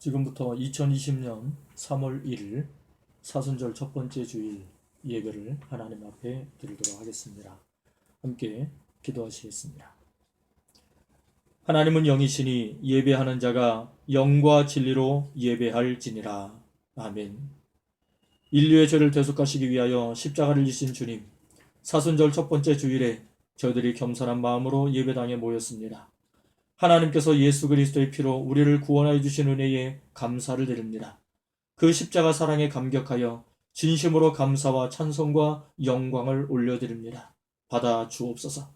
지금부터 2020년 3월 1일 사순절 첫 번째 주일 예배를 하나님 앞에 드리도록 하겠습니다. 함께 기도하시겠습니다. 하나님은 영이시니 예배하는 자가 영과 진리로 예배할지니라. 아멘. 인류의 죄를 대속하시기 위하여 십자가를 지신 주님, 사순절 첫 번째 주일에 저희들이 겸손한 마음으로 예배당에 모였습니다. 하나님께서 예수 그리스도의 피로 우리를 구원하여 주신 은혜에 감사를 드립니다. 그 십자가 사랑에 감격하여 진심으로 감사와 찬송과 영광을 올려드립니다. 받아 주옵소서.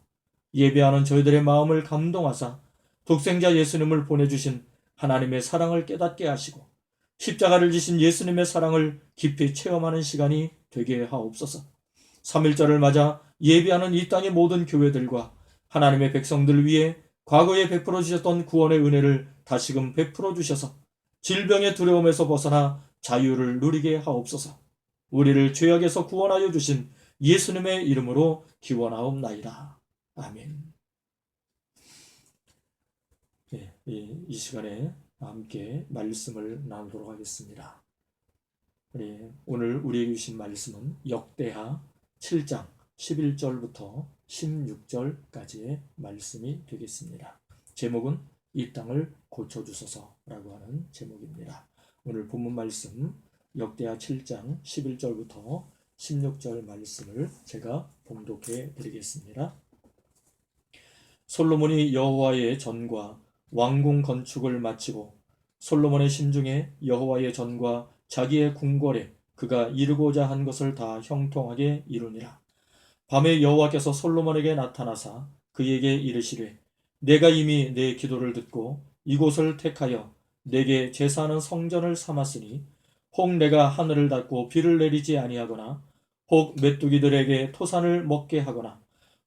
예배하는 저희들의 마음을 감동하사 독생자 예수님을 보내주신 하나님의 사랑을 깨닫게 하시고 십자가를 지신 예수님의 사랑을 깊이 체험하는 시간이 되게 하옵소서. 3.1절을 맞아 예배하는 이 땅의 모든 교회들과 하나님의 백성들 위해 과거에 베풀어 주셨던 구원의 은혜를 다시금 베풀어 주셔서 질병의 두려움에서 벗어나 자유를 누리게 하옵소서. 우리를 죄악에서 구원하여 주신 예수님의 이름으로 기원하옵나이다. 아멘. 네, 이 시간에 함께 말씀을 나누도록 하겠습니다. 오늘 우리에게 주신 말씀은 역대하 7장 11절부터 16절까지의 말씀이 되겠습니다. 제목은 이 땅을 고쳐주소서라고 하는 제목입니다. 오늘 본문 말씀 역대하 7장 11절부터 16절 말씀을 제가 봉독해 드리겠습니다. 솔로몬이 여호와의 전과 왕궁 건축을 마치고 솔로몬의 심중에 여호와의 전과 자기의 궁궐에 그가 이루고자 한 것을 다 형통하게 이루니라. 밤에 여호와께서 솔로몬에게 나타나사 그에게 이르시되 내가 이미 내 기도를 듣고 이곳을 택하여 내게 제사하는 성전을 삼았으니 혹 내가 하늘을 닫고 비를 내리지 아니하거나 혹 메뚜기들에게 토산을 먹게 하거나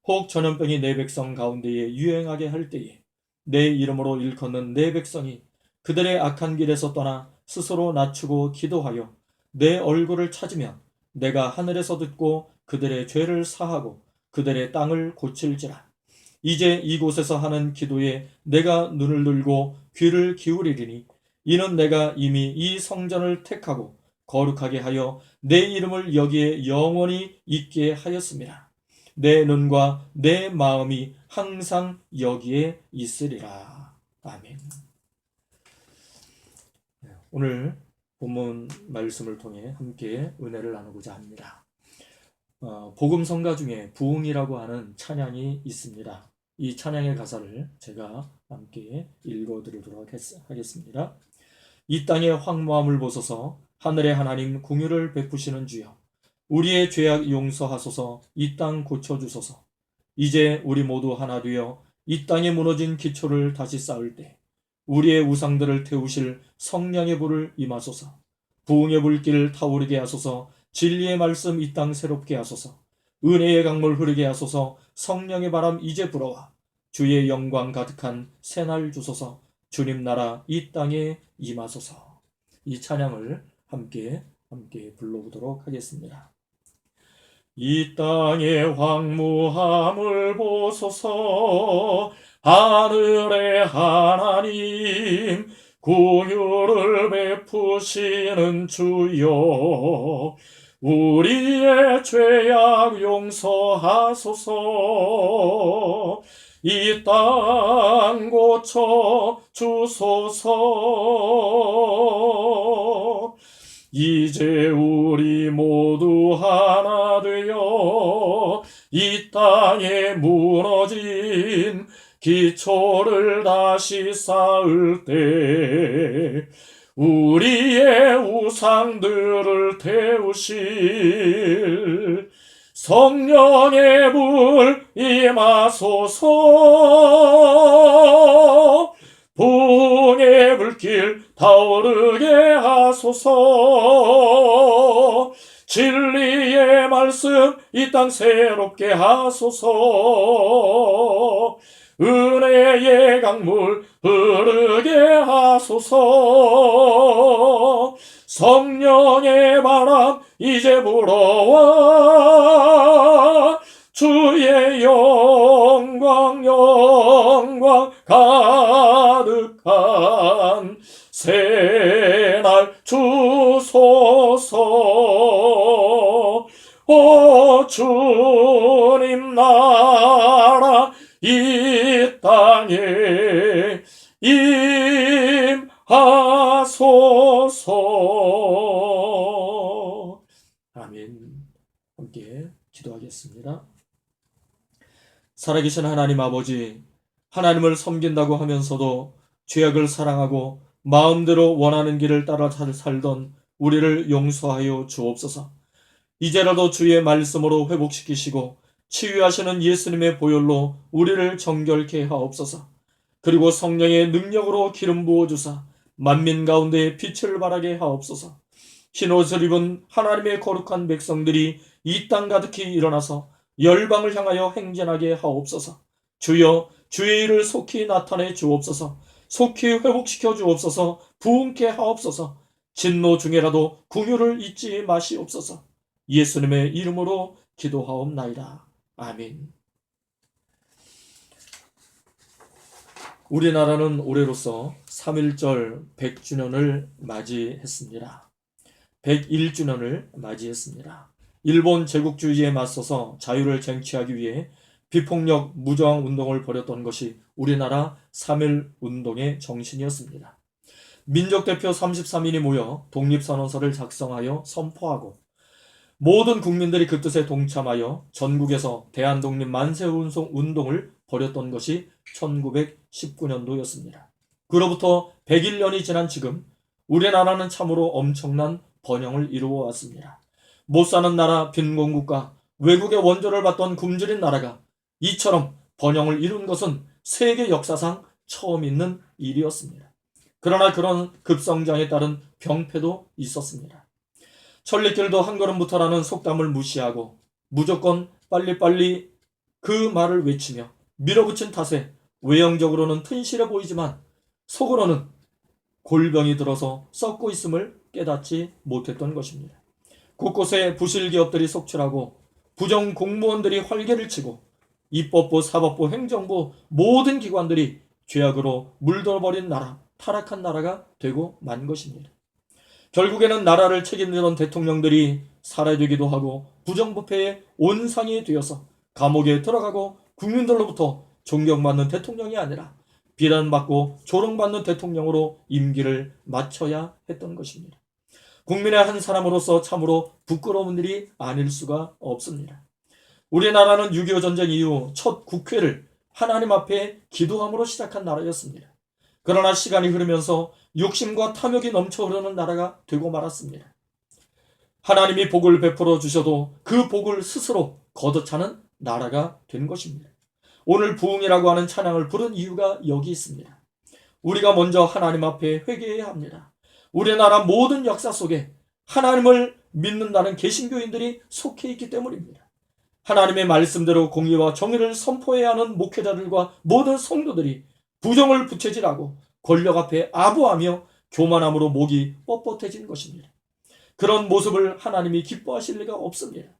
혹 전염병이 내 백성 가운데에 유행하게 할 때에 내 이름으로 일컫는 내 백성이 그들의 악한 길에서 떠나 스스로 낮추고 기도하여 내 얼굴을 찾으면 내가 하늘에서 듣고 그들의 죄를 사하고 그들의 땅을 고칠지라. 이제 이곳에서 하는 기도에 내가 눈을 들고 귀를 기울이리니 이는 내가 이미 이 성전을 택하고 거룩하게 하여 내 이름을 여기에 영원히 있게 하였습니다. 내 눈과 내 마음이 항상 여기에 있으리라. 아멘. 오늘 본문 말씀을 통해 함께 은혜를 나누고자 합니다. 복음성가 중에 부흥이라고 하는 찬양이 있습니다. 이 찬양의 가사를 제가 함께 읽어드리도록 하겠습니다. 이 땅의 황무함을 보소서. 하늘의 하나님 긍휼을 베푸시는 주여, 우리의 죄악 용서하소서. 이 땅 고쳐주소서. 이제 우리 모두 하나 되어 이 땅에 무너진 기초를 다시 쌓을 때 우리의 우상들을 태우실 성령의 불을 임하소서. 부흥의 불길 타오르게 하소서. 진리의 말씀 이 땅 새롭게 하소서. 은혜의 강물 흐르게 하소서. 성령의 바람 이제 불어와 주의 영광 가득한 새날 주소서. 주님 나라 이 땅에 임하소서. 이 찬양을 함께 불러보도록 하겠습니다. 이 땅의 황무함을 보소서. 하늘의 하나님 긍휼을 베푸시는 주여, 우리의 죄악 용서하소서. 이 땅 고쳐 주소서. 이제 우리 모두 하나 되어 이 땅에 무너진 기초를 다시 쌓을 때 우리의 우상들을 태우실 성령의 불 임하소서. 부흥의 불길 타오르게 하소서. 진리의 말씀 이 땅 새롭게 하소서. 은혜의 강물 흐르게 하소서. 성령의 바람 이제 불어와 주의 영광 가득 거룩한 새날 주소서. 오 주님 나라 이 땅에 임하소서. 아멘. 함께 기도하겠습니다. 살아계신 하나님 아버지, 하나님을 섬긴다고 하면서도 죄악을 사랑하고 마음대로 원하는 길을 따라 살던 우리를 용서하여 주옵소서. 이제라도 주의 말씀으로 회복시키시고 치유하시는 예수님의 보혈로 우리를 정결케 하옵소서. 그리고 성령의 능력으로 기름 부어주사 만민 가운데 빛을 발하게 하옵소서. 흰옷을 입은 하나님의 거룩한 백성들이 이 땅 가득히 일어나서 열방을 향하여 행진하게 하옵소서. 주여, 주의 일을 속히 나타내 주옵소서. 속히 회복시켜 주옵소서. 부흥케 하옵소서. 진노 중에라도 긍휼을 잊지 마시옵소서. 예수님의 이름으로 기도하옵나이다. 아멘. 우리나라는 올해로서 3.1절 100주년을 맞이했습니다. 101주년을 맞이했습니다. 일본 제국주의에 맞서서 자유를 쟁취하기 위해 비폭력 무저항 운동을 벌였던 것이 우리나라 3.1 운동의 정신이었습니다. 민족대표 33인이 모여 독립선언서를 작성하여 선포하고 모든 국민들이 그 뜻에 동참하여 전국에서 대한독립 만세 운동을 벌였던 것이 1919년도였습니다. 그로부터 101년이 지난 지금 우리나라는 참으로 엄청난 번영을 이루어 왔습니다. 못사는 나라 빈곤국가, 외국의 원조를 받던 굶주린 나라가 이처럼 번영을 이룬 것은 세계 역사상 처음 있는 일이었습니다. 그러나 그런 급성장에 따른 병폐도 있었습니다. 천리길도 한 걸음부터라는 속담을 무시하고 무조건 빨리빨리 그 말을 외치며 밀어붙인 탓에 외형적으로는 튼실해 보이지만 속으로는 골병이 들어서 썩고 있음을 깨닫지 못했던 것입니다. 곳곳에 부실기업들이 속출하고 부정공무원들이 활개를 치고 입법부, 사법부, 행정부 모든 기관들이 죄악으로 물들어버린 나라, 타락한 나라가 되고 만 것입니다. 결국에는 나라를 책임지던 대통령들이 사라지기도 하고 부정부패의 온상이 되어서 감옥에 들어가고 국민들로부터 존경받는 대통령이 아니라 비난받고 조롱받는 대통령으로 임기를 마쳐야 했던 것입니다. 국민의 한 사람으로서 참으로 부끄러운 일이 아닐 수가 없습니다. 우리나라는 6.25 전쟁 이후 첫 국회를 하나님 앞에 기도함으로 시작한 나라였습니다. 그러나 시간이 흐르면서 욕심과 탐욕이 넘쳐 흐르는 나라가 되고 말았습니다. 하나님이 복을 베풀어 주셔도 그 복을 스스로 거둬차는 나라가 된 것입니다. 오늘 부흥이라고 하는 찬양을 부른 이유가 여기 있습니다. 우리가 먼저 하나님 앞에 회개해야 합니다. 우리나라 모든 역사 속에 하나님을 믿는다는 개신교인들이 속해 있기 때문입니다. 하나님의 말씀대로 공의와 정의를 선포해야 하는 목회자들과 모든 성도들이 부정을 부채질하고 권력 앞에 아부하며 교만함으로 목이 뻣뻣해진 것입니다. 그런 모습을 하나님이 기뻐하실 리가 없습니다.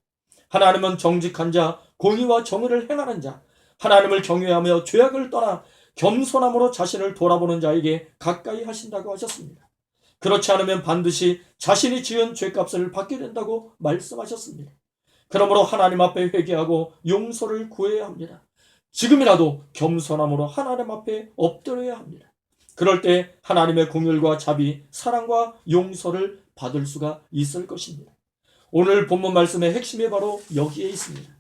하나님은 정직한 자, 공의와 정의를 행하는 자, 하나님을 경외하며 죄악을 떠나 겸손함으로 자신을 돌아보는 자에게 가까이 하신다고 하셨습니다. 그렇지 않으면 반드시 자신이 지은 죄값을 받게 된다고 말씀하셨습니다. 그러므로 하나님 앞에 회개하고 용서를 구해야 합니다. 지금이라도 겸손함으로 하나님 앞에 엎드려야 합니다. 그럴 때 하나님의 긍휼과 자비, 사랑과 용서를 받을 수가 있을 것입니다. 오늘 본문 말씀의 핵심이 바로 여기에 있습니다.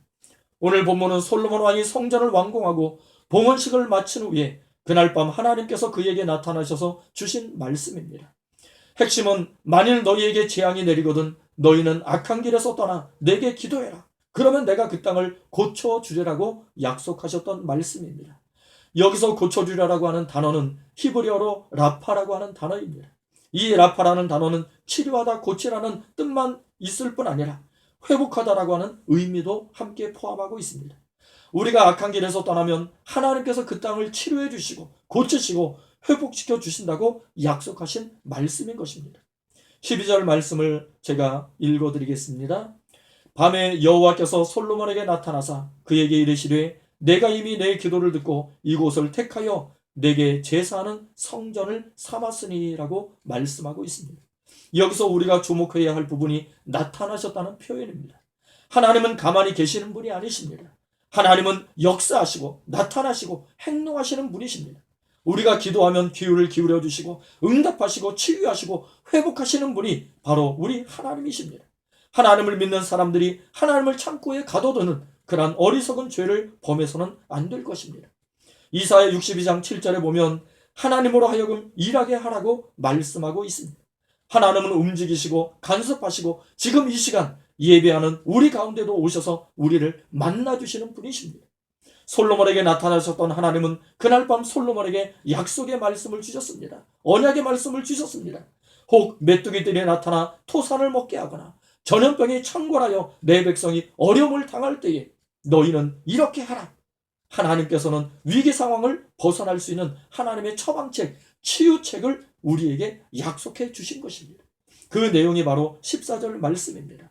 오늘 본문은 솔로몬 왕이 성전을 완공하고 봉헌식을 마친 후에 그날 밤 하나님께서 그에게 나타나셔서 주신 말씀입니다. 핵심은 만일 너희에게 재앙이 내리거든 너희는 악한 길에서 떠나 내게 기도해라. 그러면 내가 그 땅을 고쳐주리라고 약속하셨던 말씀입니다. 여기서 고쳐주리라고 하는 단어는 히브리어로 라파라고 하는 단어입니다. 이 라파라는 단어는 치료하다, 고치라는 뜻만 있을 뿐 아니라 회복하다라고 하는 의미도 함께 포함하고 있습니다. 우리가 악한 길에서 떠나면 하나님께서 그 땅을 치료해 주시고 고치시고 회복시켜 주신다고 약속하신 말씀인 것입니다. 12절 말씀을 제가 읽어드리겠습니다. 밤에 여호와께서 솔로몬에게 나타나사 그에게 이르시되 내가 이미 내 기도를 듣고 이곳을 택하여 내게 제사하는 성전을 삼았으니라고 말씀하고 있습니다. 여기서 우리가 주목해야 할 부분이 나타나셨다는 표현입니다. 하나님은 가만히 계시는 분이 아니십니다. 하나님은 역사하시고 나타나시고 행동하시는 분이십니다. 우리가 기도하면 귀를 기울여 주시고 응답하시고 치유하시고 회복하시는 분이 바로 우리 하나님이십니다. 하나님을 믿는 사람들이 하나님을 창고에 가둬두는 그러한 어리석은 죄를 범해서는 안 될 것입니다. 이사야 62장 7절에 보면 하나님으로 하여금 일하게 하라고 말씀하고 있습니다. 하나님은 움직이시고 간섭하시고 지금 이 시간 예배하는 우리 가운데도 오셔서 우리를 만나주시는 분이십니다. 솔로몬에게 나타나셨던 하나님은 그날 밤 솔로몬에게 약속의 말씀을 주셨습니다. 언약의 말씀을 주셨습니다. 혹 메뚜기들이 나타나 토산을 먹게 하거나 전염병이 창궐하여 내 백성이 어려움을 당할 때에 너희는 이렇게 하라. 하나님께서는 위기 상황을 벗어날 수 있는 하나님의 처방책, 치유책을 우리에게 약속해 주신 것입니다. 그 내용이 바로 14절 말씀입니다.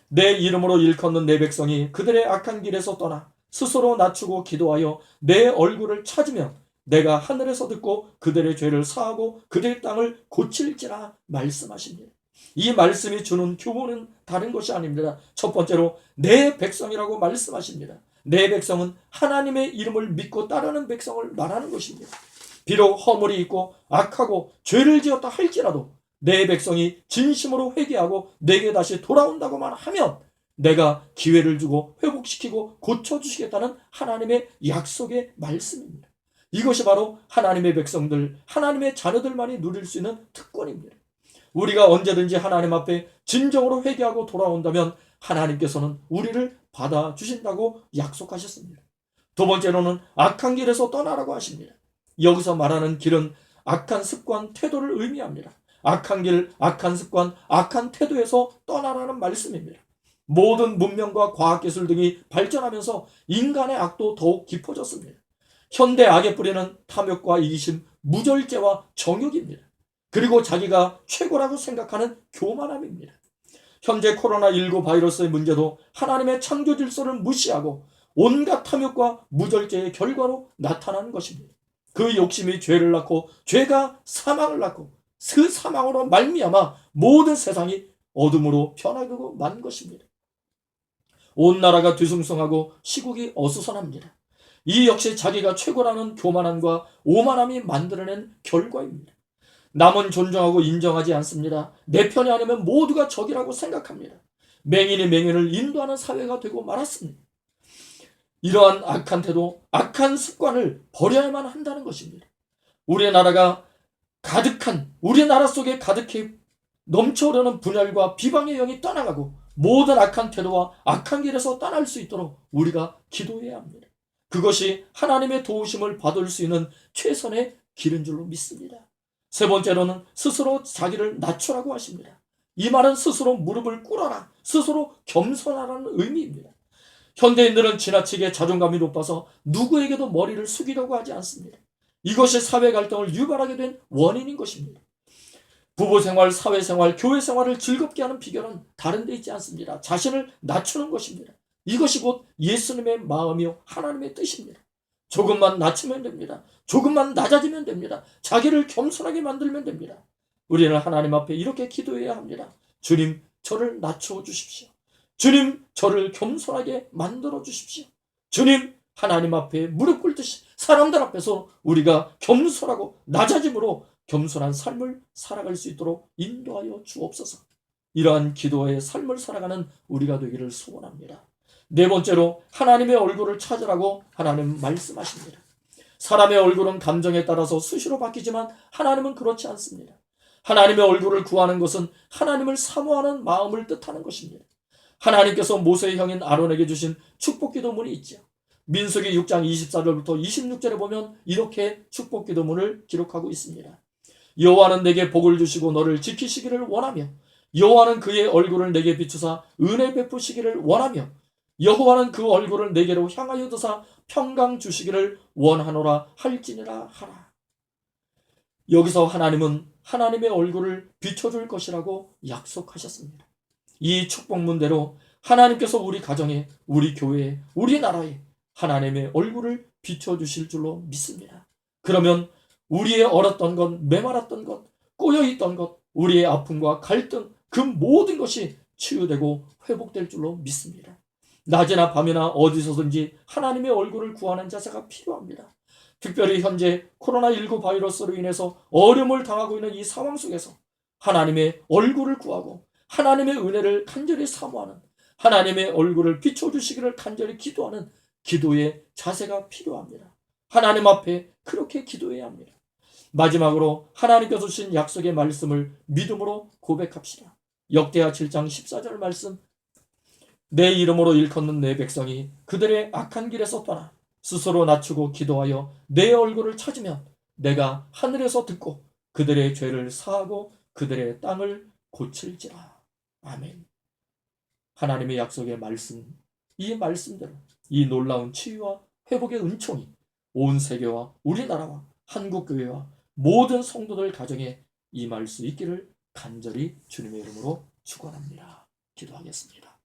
내 이름으로 일컫는 내 백성이 그들의 악한 길에서 떠나 스스로 낮추고 기도하여 내 얼굴을 찾으면 내가 하늘에서 듣고 그들의 죄를 사하고 그들의 땅을 고칠지라 말씀하십니다. 이 말씀이 주는 교훈은 다른 것이 아닙니다. 첫 번째로 내 백성이라고 말씀하십니다. 내 백성은 하나님의 이름을 믿고 따르는 백성을 말하는 것입니다. 비록 허물이 있고 악하고 죄를 지었다 할지라도 내 백성이 진심으로 회개하고 내게 다시 돌아온다고만 하면 내가 기회를 주고 회복시키고 고쳐주시겠다는 하나님의 약속의 말씀입니다. 이것이 바로 하나님의 백성들, 하나님의 자녀들만이 누릴 수 있는 특권입니다. 우리가 언제든지 하나님 앞에 진정으로 회개하고 돌아온다면 하나님께서는 우리를 받아주신다고 약속하셨습니다. 두 번째로는 악한 길에서 떠나라고 하십니다. 여기서 말하는 길은 악한 습관, 태도를 의미합니다. 악한 길, 악한 습관, 악한 태도에서 떠나라는 말씀입니다. 모든 문명과 과학기술 등이 발전하면서 인간의 악도 더욱 깊어졌습니다. 현대 악의 뿌리는 탐욕과 이기심, 무절제와 정욕입니다. 그리고 자기가 최고라고 생각하는 교만함입니다. 현재 코로나19 바이러스의 문제도 하나님의 창조 질서를 무시하고 온갖 탐욕과 무절제의 결과로 나타나는 것입니다. 그 욕심이 죄를 낳고 죄가 사망을 낳고 그 사망으로 말미암아 모든 세상이 어둠으로 변하고 만 것입니다. 온 나라가 뒤숭숭하고 시국이 어수선합니다. 이 역시 자기가 최고라는 교만함과 오만함이 만들어낸 결과입니다. 남은 존중하고 인정하지 않습니다. 내 편이 아니면 모두가 적이라고 생각합니다. 맹인이 맹인을 인도하는 사회가 되고 말았습니다. 이러한 악한 태도, 악한 습관을 버려야만 한다는 것입니다. 우리나라 속에 가득히 넘쳐오르는 분열과 비방의 영이 떠나가고 모든 악한 태도와 악한 길에서 떠날 수 있도록 우리가 기도해야 합니다. 그것이 하나님의 도우심을 받을 수 있는 최선의 길인 줄로 믿습니다. 세 번째로는 스스로 자기를 낮추라고 하십니다. 이 말은 스스로 무릎을 꿇어라, 스스로 겸손하라는 의미입니다. 현대인들은 지나치게 자존감이 높아서 누구에게도 머리를 숙이려고 하지 않습니다. 이것이 사회 갈등을 유발하게 된 원인인 것입니다. 부부생활, 사회생활, 교회생활을 즐겁게 하는 비결은 다른 데 있지 않습니다. 자신을 낮추는 것입니다. 이것이 곧 예수님의 마음이요 하나님의 뜻입니다. 조금만 낮추면 됩니다. 조금만 낮아지면 됩니다. 자기를 겸손하게 만들면 됩니다. 우리는 하나님 앞에 이렇게 기도해야 합니다. 주님, 저를 낮추어 주십시오. 주님, 저를 겸손하게 만들어 주십시오. 주님, 하나님 앞에 무릎 꿇듯이 사람들 앞에서 우리가 겸손하고 낮아짐으로 겸손한 삶을 살아갈 수 있도록 인도하여 주옵소서. 이러한 기도의 삶을 살아가는 우리가 되기를 소원합니다. 네 번째로 하나님의 얼굴을 찾으라고 하나님 말씀하십니다. 사람의 얼굴은 감정에 따라서 수시로 바뀌지만 하나님은 그렇지 않습니다. 하나님의 얼굴을 구하는 것은 하나님을 사모하는 마음을 뜻하는 것입니다. 하나님께서 모세의 형인 아론에게 주신 축복기도문이 있죠. 민수기 6장 24절부터 26절에 보면 이렇게 축복기도문을 기록하고 있습니다. 여호와는 내게 복을 주시고 너를 지키시기를 원하며 여호와는 그의 얼굴을 내게 비추사 은혜 베푸시기를 원하며 여호와는 그 얼굴을 내게로 향하여 드사 평강 주시기를 원하노라 할지니라 하라. 여기서 하나님은 하나님의 얼굴을 비춰줄 것이라고 약속하셨습니다. 이 축복문대로 하나님께서 우리 가정에, 우리 교회에, 우리 나라에 하나님의 얼굴을 비춰주실 줄로 믿습니다. 그러면 우리의 얼었던 것, 메말았던 것, 꼬여있던 것, 우리의 아픔과 갈등, 그 모든 것이 치유되고 회복될 줄로 믿습니다. 낮이나 밤이나 어디서든지 하나님의 얼굴을 구하는 자세가 필요합니다. 특별히 현재 코로나19 바이러스로 인해서 어려움을 당하고 있는 이 상황 속에서 하나님의 얼굴을 구하고 하나님의 은혜를 간절히 사모하는, 하나님의 얼굴을 비춰주시기를 간절히 기도하는 기도의 자세가 필요합니다. 하나님 앞에 그렇게 기도해야 합니다. 마지막으로 하나님께서 주신 약속의 말씀을 믿음으로 고백합시다. 역대하 7장 14절 말씀, 내 이름으로 일컫는 내 백성이 그들의 악한 길에서 떠나 스스로 낮추고 기도하여 내 얼굴을 찾으면 내가 하늘에서 듣고 그들의 죄를 사하고 그들의 땅을 고칠지라. 아멘. 하나님의 약속의 말씀, 이 말씀대로 이 놀라운 치유와 회복의 은총이 온 세계와 우리나라와 한국교회와 모든 성도들 가정에 임할 수 있기를 간절히 주님의 이름으로 축원합니다. 기도하겠습니다.